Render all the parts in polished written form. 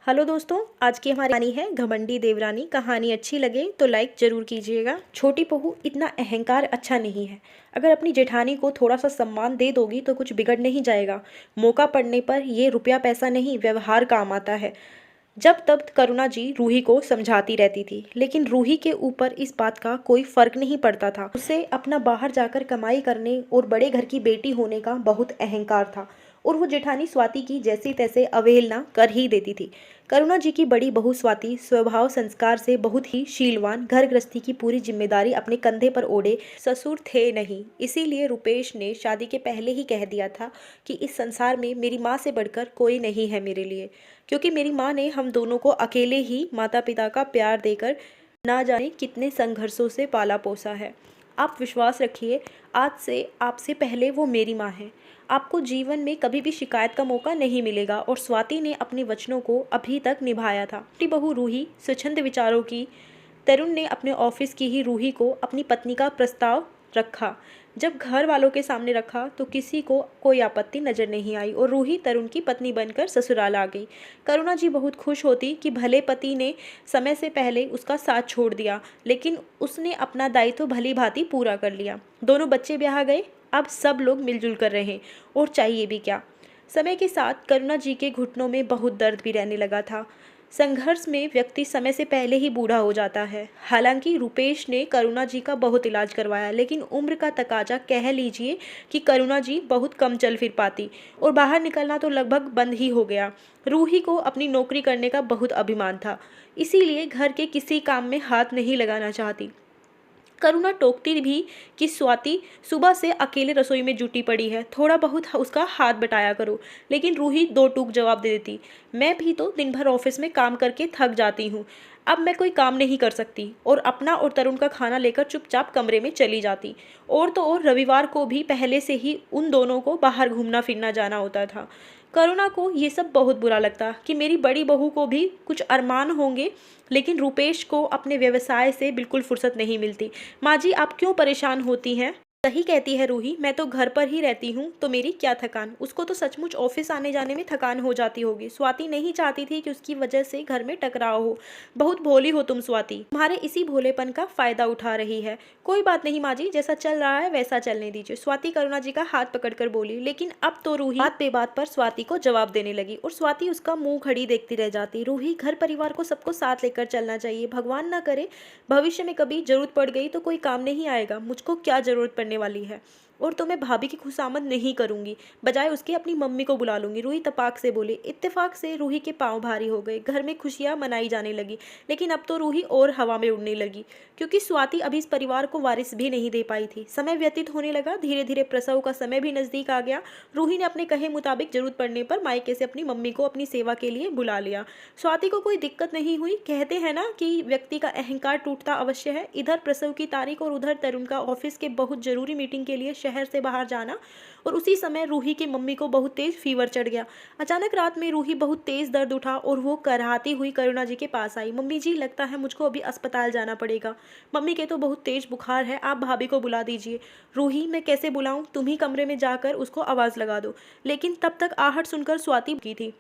Hello दोस्तों, आज की हमारी कहानी है घमंडी देवरानी। कहानी अच्छी लगे तो लाइक जरूर कीजिएगा। छोटी बहू, इतना अहंकार अच्छा नहीं है। अगर अपनी जेठानी को थोड़ा सा सम्मान दे दोगी तो कुछ बिगड़ नहीं जाएगा। मौका पड़ने पर ये रुपया पैसा नहीं, व्यवहार काम आता है। जब तब करुणा जी रूही को समझाती रहती थी, लेकिन रूही के ऊपर इस बात का कोई फर्क नहीं पड़ता था। उसे अपना बाहर जाकर कमाई करने और बड़े घर की बेटी होने का बहुत अहंकार था, और वो जेठानी स्वाति की जैसे तैसे अवहेलना कर ही देती थी। करुणा जी की बड़ी बहू स्वाति स्वभाव संस्कार से बहुत ही शीलवान, घर गृहस्थी की पूरी जिम्मेदारी अपने कंधे पर ओढ़े ससुर थे नहीं। इसीलिए रुपेश ने शादी के पहले ही कह दिया था कि इस संसार में मेरी माँ से बढ़कर कोई नहीं है मेरे लिए, क्योंकि मेरी माँ ने हम दोनों को अकेले ही माता पिता का प्यार देकर ना जाने कितने संघर्षों से पाला पोसा है। आप विश्वास रखिए, आज से आपसे पहले वो मेरी माँ है। आपको जीवन में कभी भी शिकायत का मौका नहीं मिलेगा। और स्वाति ने अपने वचनों को अभी तक निभाया था। छोटी बहू रूही स्वच्छंद विचारों की। तरुण ने अपने ऑफिस की ही रूही को अपनी पत्नी का प्रस्ताव रखा। जब घर वालों के सामने रखा तो किसी को कोई आपत्ति नजर नहीं आई और रूही तरुण की पत्नी बनकर ससुराल आ गई। करुणा जी बहुत खुश होती कि भले पति ने समय से पहले उसका साथ छोड़ दिया, लेकिन उसने अपना दायित्व भली भांति पूरा कर लिया। दोनों बच्चे ब्याह गए, अब सब लोग मिलजुल कर रहे, और चाहिए भी क्या। समय के साथ करुणा जी के घुटनों में बहुत दर्द भी रहने लगा था। संघर्ष में व्यक्ति समय से पहले ही बूढ़ा हो जाता है। हालांकि रुपेश ने करुणा जी का बहुत इलाज करवाया, लेकिन उम्र का तकाजा कह लीजिए कि करुणा जी बहुत कम चल फिर पाती और बाहर निकलना तो लगभग बंद ही हो गया। रूही को अपनी नौकरी करने का बहुत अभिमान था, इसीलिए घर के किसी काम में हाथ नहीं लगाना चाहती। करुणा टोकती भी कि स्वाति सुबह से अकेले रसोई में जुटी पड़ी है, थोड़ा बहुत उसका हाथ बटाया करो। लेकिन रूही दो टूक जवाब दे देती, मैं भी तो दिन भर ऑफिस में काम करके थक जाती हूँ, अब मैं कोई काम नहीं कर सकती। और अपना और तरुण का खाना लेकर चुपचाप कमरे में चली जाती। और तो और रविवार को भी पहले से ही उन दोनों को बाहर घूमना फिरना जाना होता था। करुणा को ये सब बहुत बुरा लगता कि मेरी बड़ी बहू को भी कुछ अरमान होंगे, लेकिन रुपेश को अपने व्यवसाय से बिल्कुल फुर्सत नहीं मिलती। माँ जी, आप क्यों परेशान होती हैं? सही कहती है रूही, मैं तो घर पर ही रहती हूँ तो मेरी क्या थकान। उसको तो सचमुच ऑफिस आने जाने में थकान हो जाती होगी। स्वाति नहीं चाहती थी कि उसकी वजह से घर में टकराव हो। बहुत भोली हो तुम स्वाति, तुम्हारे इसी भोलेपन का फायदा उठा रही है। कोई बात नहीं माँ जी, जैसा चल रहा है वैसा चलने दीजिए, स्वाति करुणा जी का हाथ पकड़कर बोली। लेकिन अब तो रूही बात पे बात पर स्वाति को जवाब देने लगी और स्वाति उसका मुंह खड़ी देखती रह जाती। रूही, घर परिवार को सबको साथ लेकर चलना चाहिए। भगवान ना करे भविष्य में कभी जरूरत पड़ गई तो कोई काम नहीं आएगा। मुझको क्या जरूरत पड़ने वाली है, और तो मैं भाभी की खुशामद नहीं करूंगी, बजाय उसके अपनी मम्मी को बुला लूंगी। रूही तपाक से बोली। इत्तेफाक से रूही के पांव भारी हो गए। घर में खुशियां मनाई जाने लगी, लेकिन अब तो रूही और हवा में उड़ने लगी, क्योंकि स्वाति अभी इस परिवार को वारिस भी नहीं दे पाई थी। समय व्यतीत होने लगा, धीरे धीरे प्रसव का समय भी नजदीक आ गया। रूही ने अपने कहे मुताबिक जरूरत पड़ने पर मायके से अपनी मम्मी को अपनी सेवा के लिए बुला लिया। स्वाति को कोई दिक्कत नहीं हुई। कहते हैं ना कि व्यक्ति का अहंकार टूटता अवश्य है। इधर प्रसव की तारीख और उधर तरुण का ऑफिस के बहुत जरूरी मीटिंग के लिए शहर से बाहर जाना, और उसी समय रूही की मम्मी को बहुत तेज फीवर चढ़ गया। अचानक रात में रूही बहुत तेज दर्द उठा और वो कराहती हुई करुणा जी के पास आई। मम्मी जी, लगता है मुझको अभी अस्पताल जाना पड़ेगा। मम्मी के तो बहुत तेज बुखार है, आप भाभी को बुला दीजिए। रूही, मैं कैसे बुलाऊं, तुम ही कमरे में जाकर उसको आवाज लगा दो। लेकिन तब तक आहट सुनकर स्वाति की थी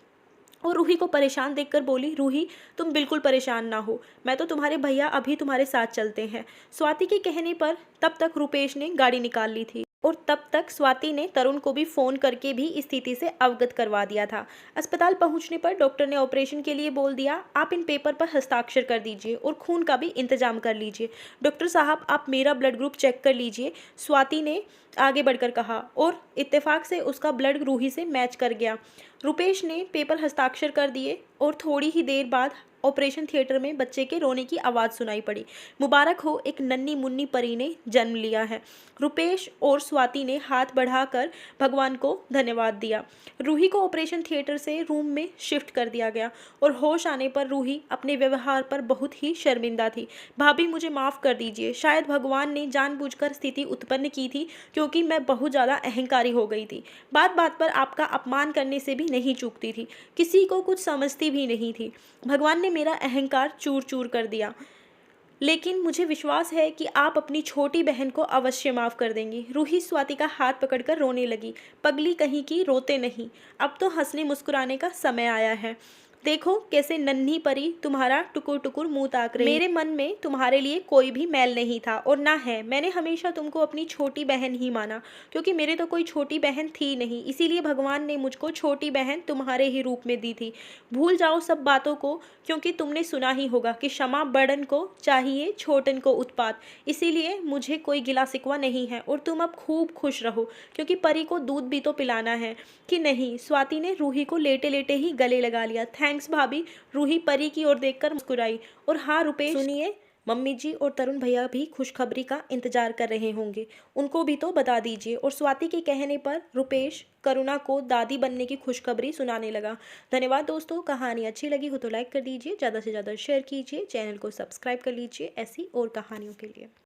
और रूही को परेशान देखकर बोली, रूही तुम बिल्कुल परेशान ना हो, मैं तो तुम्हारे भैया अभी तुम्हारे साथ चलते हैं। स्वाति के कहने पर तब तक रुपेश ने गाड़ी निकाल ली थी और तब तक स्वाति ने तरुण को भी फोन करके भी स्थिति से अवगत करवा दिया था। अस्पताल पहुंचने पर डॉक्टर ने ऑपरेशन के लिए बोल दिया। आप इन पेपर पर हस्ताक्षर कर दीजिए और खून का भी इंतजाम कर लीजिए। डॉक्टर साहब, आप मेरा ब्लड ग्रुप चेक कर लीजिए, स्वाति ने आगे बढ़कर कहा, और इत्तेफाक से उसका ब्लड रूही से मैच कर गया। रुपेश ने पेपर हस्ताक्षर कर दिए और थोड़ी ही देर बाद ऑपरेशन थिएटर में बच्चे के रोने की आवाज़ सुनाई पड़ी। मुबारक हो, एक नन्ही मुन्नी परी ने जन्म लिया है। रुपेश और स्वाति ने हाथ बढ़ाकर भगवान को धन्यवाद दिया। रूही को ऑपरेशन थिएटर से रूम में शिफ्ट कर दिया गया और होश आने पर रूही अपने व्यवहार पर बहुत ही शर्मिंदा थी। भाभी, मुझे माफ़ कर दीजिए, शायद भगवान ने जानबूझकर स्थिति उत्पन्न की थी, क्योंकि मैं बहुत ज़्यादा अहंकारी हो गई थी। बात बात पर आपका अपमान करने से भी नहीं चूकती थी, किसी को कुछ समझती भी नहीं थी। भगवान ने मेरा अहंकार चूर चूर कर दिया, लेकिन मुझे विश्वास है कि आप अपनी छोटी बहन को अवश्य माफ़ कर देंगी। रूही स्वाति का हाथ पकड़कर रोने लगी। पगली कहीं की, रोते नहीं, अब तो हंसने मुस्कुराने का समय आया है। देखो कैसे नन्ही परी तुम्हारा टुकुर टुकुर मुंह ताक रही। मेरे मन में तुम्हारे लिए कोई भी मैल नहीं था और ना है। मैंने हमेशा तुमको अपनी छोटी बहन ही माना, क्योंकि मेरे तो कोई छोटी बहन थी नहीं, इसीलिए भगवान ने मुझको छोटी बहन तुम्हारे ही रूप में दी थी। भूल जाओ सब बातों को, क्योंकि तुमने सुना ही होगा कि क्षमा बड़न को चाहिए छोटन को उत्पात। इसीलिए मुझे कोई गिला शिकवा नहीं है और तुम अब खूब खुश रहो, क्योंकि परी को दूध भी तो पिलाना है कि नहीं। स्वाति ने रूही को लेटे लेटे ही गले लगा लिया। थैंक्स भाभी। रूही परी की ओर देखकर मुस्कुराई। और हाँ रुपेश सुनिए, मम्मी जी और तरुण भैया भी खुशखबरी का इंतजार कर रहे होंगे, उनको भी तो बता दीजिए। और स्वाति के कहने पर रुपेश करुणा को दादी बनने की खुशखबरी सुनाने लगा। धन्यवाद दोस्तों, कहानी अच्छी लगी हो तो लाइक कर दीजिए, ज़्यादा से ज़्यादा शेयर कीजिए, चैनल को सब्सक्राइब कर लीजिए ऐसी और कहानियों के लिए।